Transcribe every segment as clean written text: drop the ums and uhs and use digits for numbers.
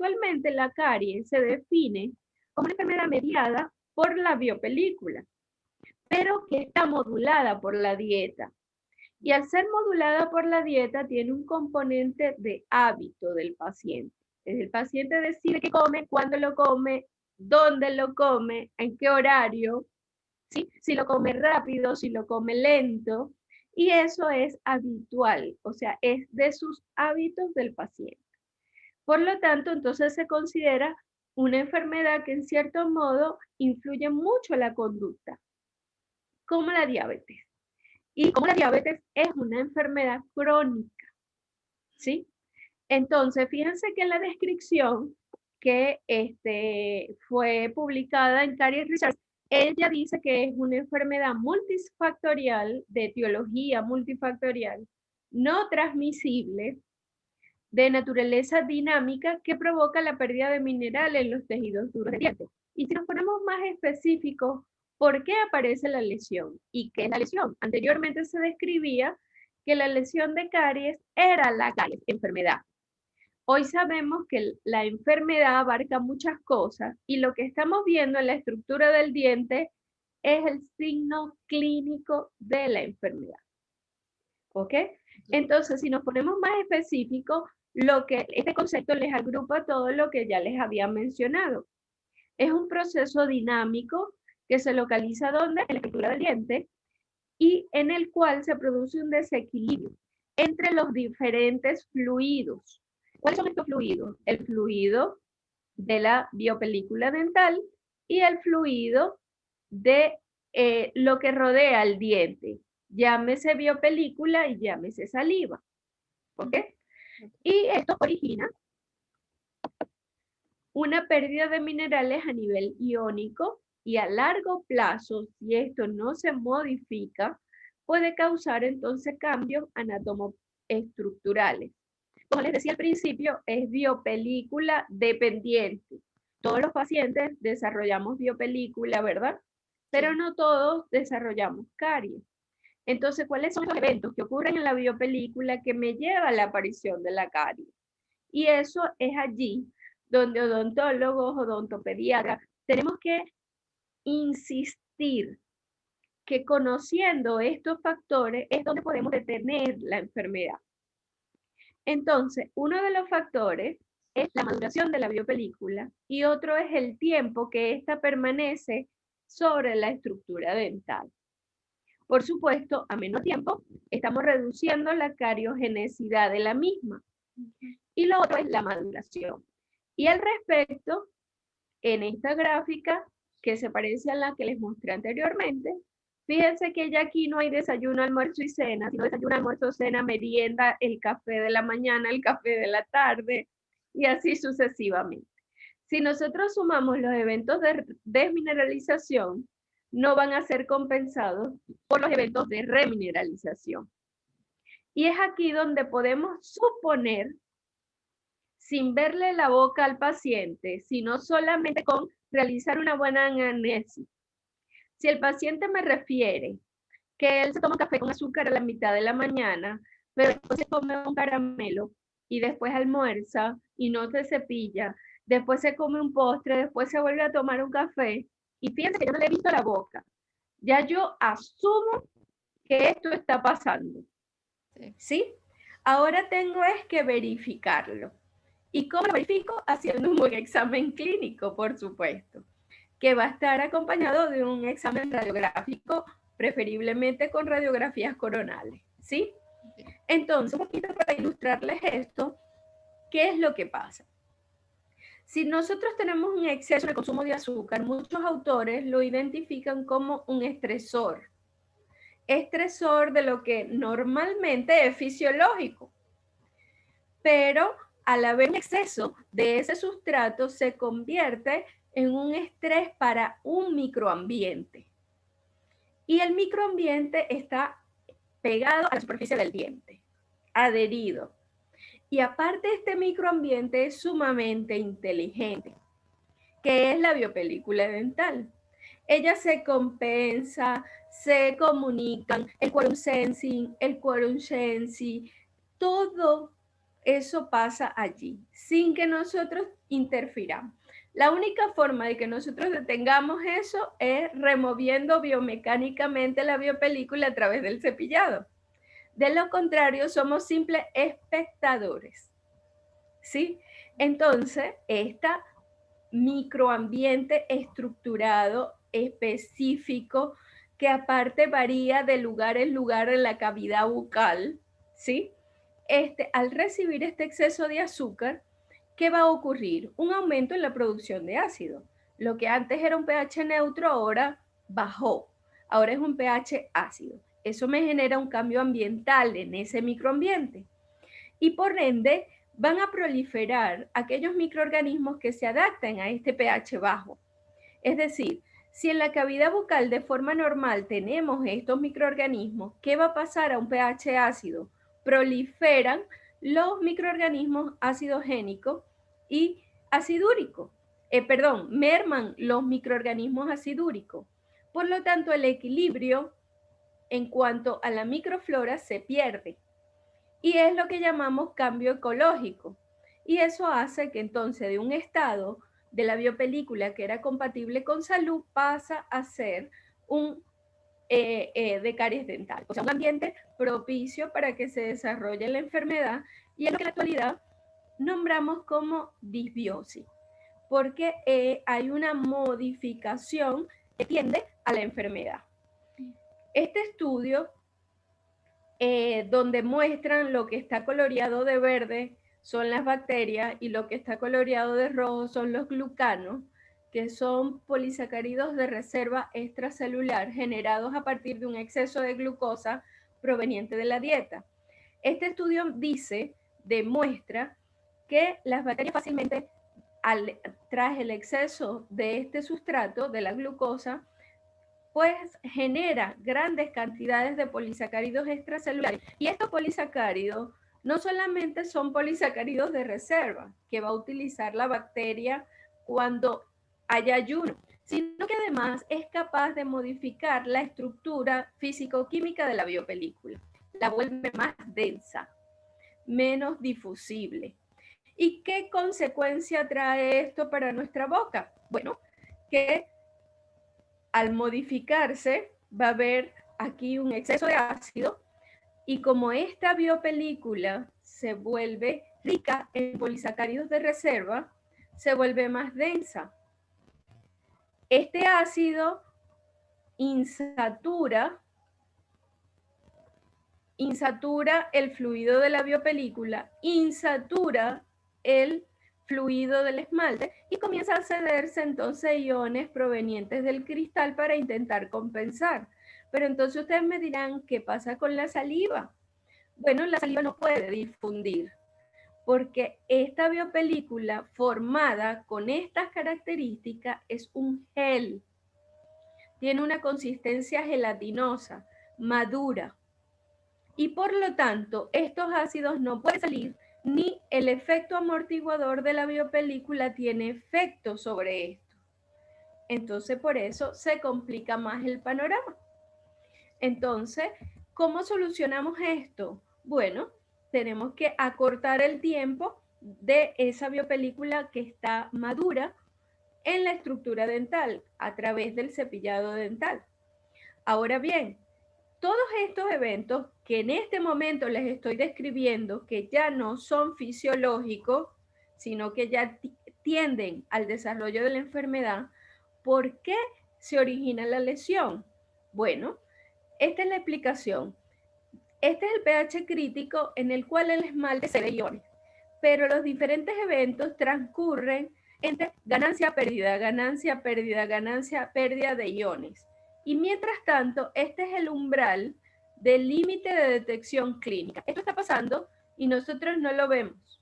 Actualmente la caries se define como una enfermedad mediada por la biopelícula, pero que está modulada por la dieta. Y al ser modulada por la dieta, tiene un componente de hábito del paciente. El paciente decide qué come, cuándo lo come, dónde lo come, en qué horario, ¿sí? Si lo come rápido, si lo come lento. Y eso es habitual, o sea, es de sus hábitos del paciente. Por lo tanto, entonces se considera una enfermedad que en cierto modo influye mucho en la conducta, como la diabetes. Y como la diabetes es una enfermedad crónica, ¿sí? Entonces, fíjense que en la descripción que fue publicada en Caries Research, ella dice que es una enfermedad multifactorial, de etiología multifactorial, no transmisible, de naturaleza dinámica, que provoca la pérdida de minerales en los tejidos duros del diente. Y si nos ponemos más específicos, ¿por qué aparece la lesión? ¿Y qué es la lesión? Anteriormente se describía que la lesión de caries era la caries, enfermedad. Hoy sabemos que la enfermedad abarca muchas cosas y lo que estamos viendo en la estructura del diente es el signo clínico de la enfermedad. ¿Ok? Entonces, si nos ponemos más específicos, este concepto les agrupa todo lo que ya les había mencionado. Es un proceso dinámico que se localiza ¿dónde? En la estructura del diente, y en el cual se produce un desequilibrio entre los diferentes fluidos. ¿Cuáles son estos fluidos? El fluido de la biopelícula dental y el fluido de lo que rodea el diente. Llámese biopelícula y llámese saliva. ¿Ok? Y esto origina una pérdida de minerales a nivel iónico, y a largo plazo, si esto no se modifica, puede causar entonces cambios anatomoestructurales. Como les decía al principio, es biopelícula dependiente. Todos los pacientes desarrollamos biopelícula, ¿verdad? Pero no todos desarrollamos caries. Entonces, ¿cuáles son los eventos que ocurren en la biopelícula que me lleva a la aparición de la caries? Y eso es allí donde odontólogos, odontopediatras, tenemos que insistir que conociendo estos factores es donde podemos detener la enfermedad. Entonces, uno de los factores es la maduración de la biopelícula y otro es el tiempo que ésta permanece sobre la estructura dental. Por supuesto, a menor tiempo, estamos reduciendo la cariogenicidad de la misma. Y lo otro es la maduración. Y al respecto, en esta gráfica, que se parece a la que les mostré anteriormente, fíjense que ya aquí no hay desayuno, almuerzo y cena, sino desayuno, almuerzo, cena, merienda, el café de la mañana, el café de la tarde, y así sucesivamente. Si nosotros sumamos los eventos de desmineralización, no van a ser compensados por los eventos de remineralización. Y es aquí donde podemos suponer, sin verle la boca al paciente, sino solamente con realizar una buena anamnesis. Si el paciente me refiere que él se toma café con azúcar a la mitad de la mañana, pero después se come un caramelo y después almuerza y no se cepilla, después se come un postre, después se vuelve a tomar un café, y fíjense que yo no le he visto la boca, ya yo asumo que esto está pasando. ¿Sí? Ahora tengo es que verificarlo. ¿Y cómo lo verifico? Haciendo un buen examen clínico, por supuesto, que va a estar acompañado de un examen radiográfico, preferiblemente con radiografías coronales, ¿sí? Entonces, un poquito para ilustrarles esto, ¿qué es lo que pasa? Si nosotros tenemos un exceso de consumo de azúcar, muchos autores lo identifican como un estresor. Estresor de lo que normalmente es fisiológico, pero al haber un exceso de ese sustrato se convierte en un estrés para un microambiente. Y el microambiente está pegado a la superficie del diente, adherido. Y aparte, este microambiente es sumamente inteligente, que es la biopelícula dental. Ella se compensa, se comunican, el quorum sensing, el quorum sensing, todo eso pasa allí, sin que nosotros interfiran. La única forma de que nosotros detengamos eso es removiendo biomecánicamente la biopelícula a través del cepillado. De lo contrario, somos simples espectadores. ¿Sí? Entonces, este microambiente estructurado, específico, que aparte varía de lugar en lugar en la cavidad bucal, ¿sí? Al recibir este exceso de azúcar, ¿qué va a ocurrir? Un aumento en la producción de ácido. Lo que antes era un pH neutro ahora bajó. Ahora es un pH ácido. Eso me genera un cambio ambiental en ese microambiente. Y por ende, van a proliferar aquellos microorganismos que se adapten a este pH bajo. Es decir, si en la cavidad bucal de forma normal tenemos estos microorganismos, ¿qué va a pasar a un pH ácido? Proliferan los microorganismos acidogénicos y acidúricos. Merman los microorganismos acidúricos. Por lo tanto, el equilibrio en cuanto a la microflora se pierde. Y es lo que llamamos cambio ecológico. Y eso hace que entonces de un estado de la biopelícula que era compatible con salud pasa a ser un de caries dental. O sea, un ambiente propicio para que se desarrolle la enfermedad y es lo que en la actualidad nombramos como disbiosis, porque hay una modificación que tiende a la enfermedad. Este estudio donde muestran lo que está coloreado de verde son las bacterias y lo que está coloreado de rojo son los glucanos, que son polisacáridos de reserva extracelular generados a partir de un exceso de glucosa proveniente de la dieta. Este estudio demuestra que las bacterias fácilmente, tras el exceso de este sustrato, de la glucosa, pues genera grandes cantidades de polisacáridos extracelulares. Y estos polisacáridos no solamente son polisacáridos de reserva, que va a utilizar la bacteria cuando haya ayuno, sino que además es capaz de modificar la estructura físico-química de la biopelícula. La vuelve más densa, menos difusible. ¿Y qué consecuencia trae esto para nuestra boca? Bueno, que al modificarse va a haber aquí un exceso de ácido y como esta biopelícula se vuelve rica en polisacáridos de reserva, se vuelve más densa. Este ácido insatura el fluido de la biopelícula, insatura el fluido del esmalte y comienza a cederse entonces iones provenientes del cristal para intentar compensar. Pero entonces ustedes me dirán, ¿qué pasa con la saliva? Bueno, la saliva no puede difundir porque esta biopelícula formada con estas características es un gel. Tiene una consistencia gelatinosa, madura. Y por lo tanto, estos ácidos no pueden salir ni el efecto amortiguador de la biopelícula tiene efecto sobre esto. Entonces, por eso se complica más el panorama. Entonces, ¿cómo solucionamos esto? Bueno, tenemos que acortar el tiempo de esa biopelícula que está madura en la estructura dental a través del cepillado dental. Ahora bien, todos estos eventos que en este momento les estoy describiendo, que ya no son fisiológicos, sino que ya tienden al desarrollo de la enfermedad, ¿por qué se origina la lesión? Bueno, esta es la explicación. Este es el pH crítico en el cual el esmalte cede iones, pero los diferentes eventos transcurren entre ganancia, pérdida, ganancia, pérdida, ganancia, pérdida de iones. Y mientras tanto, este es el umbral del límite de detección clínica. Esto está pasando y nosotros no lo vemos.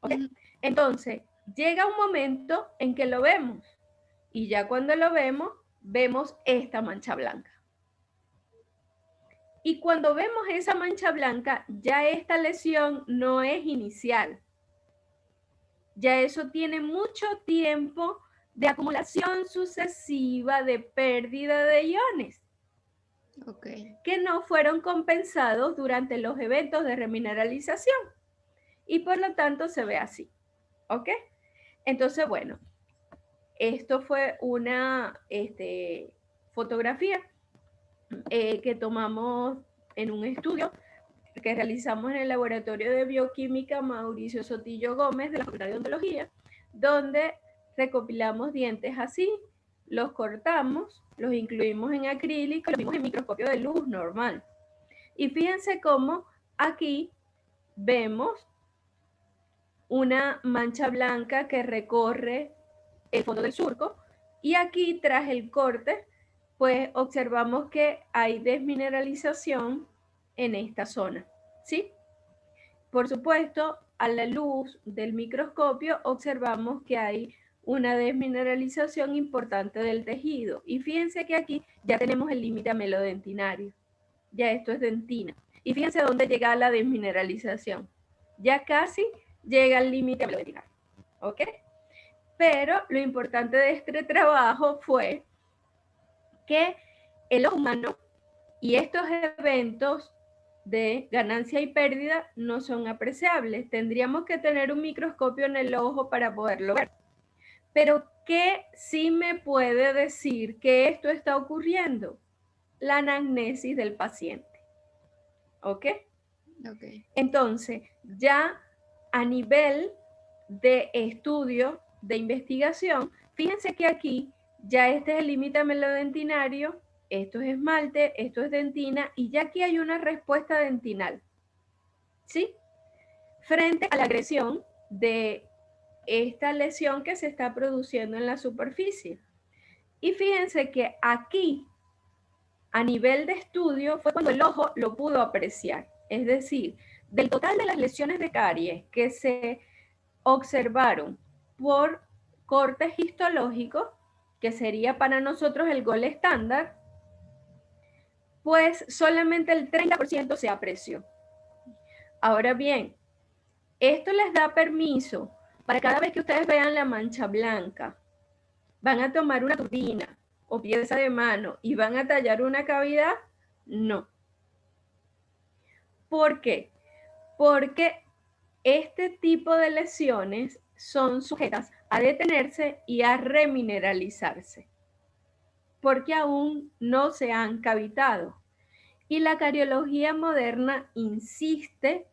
¿Okay? Entonces, llega un momento en que lo vemos y ya cuando lo vemos, vemos esta mancha blanca. Y cuando vemos esa mancha blanca, ya esta lesión no es inicial. Ya eso tiene mucho tiempo de acumulación sucesiva de pérdida de iones. Que no fueron compensados durante los eventos de remineralización. Y por lo tanto se ve así. ¿Ok? Entonces, bueno, esto fue una fotografía que tomamos en un estudio que realizamos en el Laboratorio de Bioquímica Mauricio Sotillo Gómez de la Facultad de Odontología, donde recopilamos dientes así, los cortamos, los incluimos en acrílico, los vimos en microscopio de luz normal. Y fíjense cómo aquí vemos una mancha blanca que recorre el fondo del surco, y aquí tras el corte pues observamos que hay desmineralización en esta zona, ¿sí? Por supuesto, a la luz del microscopio observamos que hay una desmineralización importante del tejido. Y fíjense que aquí ya tenemos el límite amelodentinario. Ya esto es dentina. Y fíjense dónde llega la desmineralización. Ya casi llega al límite amelodentinario. ¿Ok? Pero lo importante de este trabajo fue que el ojo humano y estos eventos de ganancia y pérdida no son apreciables. Tendríamos que tener un microscopio en el ojo para poderlo ver. Pero ¿qué sí me puede decir que esto está ocurriendo? La anamnesis del paciente. ¿Ok? Entonces, ya a nivel de estudio, de investigación, fíjense que aquí ya este es el límite amelodentinario, esto es esmalte, esto es dentina, y ya aquí hay una respuesta dentinal, ¿sí? Frente a la agresión de esta lesión que se está produciendo en la superficie. Y fíjense que aquí, a nivel de estudio, fue cuando el ojo lo pudo apreciar. Es decir, del total de las lesiones de caries que se observaron por cortes histológicos, que sería para nosotros el gol estándar, pues solamente el 30% se apreció. Ahora bien, esto les da permiso para cada vez que ustedes vean la mancha blanca, van a tomar una turbina o pieza de mano y van a tallar una cavidad. No. ¿Por qué? Porque este tipo de lesiones son sujetas a detenerse y a remineralizarse, porque aún no se han cavitado. Y la cariología moderna insiste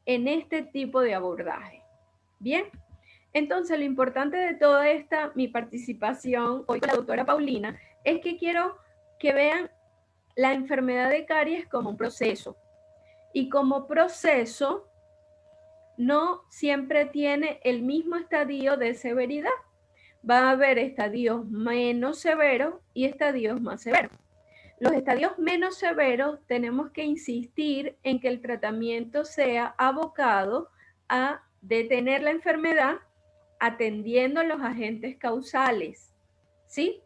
en este tipo de abordaje. Bien, entonces lo importante de toda esta, mi participación hoy con la doctora Paulina, es que quiero que vean la enfermedad de caries como un proceso. Y como proceso, no siempre tiene el mismo estadio de severidad. Va a haber estadios menos severos y estadios más severos. Los estadios menos severos tenemos que insistir en que el tratamiento sea abocado a detener la enfermedad atendiendo los agentes causales, ¿sí?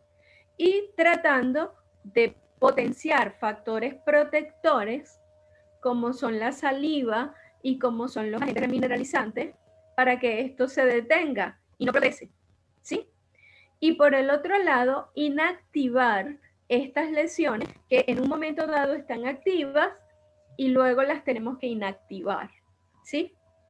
Y tratando de potenciar factores protectores como son la saliva y como son los agentes remineralizantes para que esto se detenga y no progrese, ¿sí? Y por el otro lado, inactivar estas lesiones que en un momento dado están activas y luego las tenemos que inactivar, ¿sí?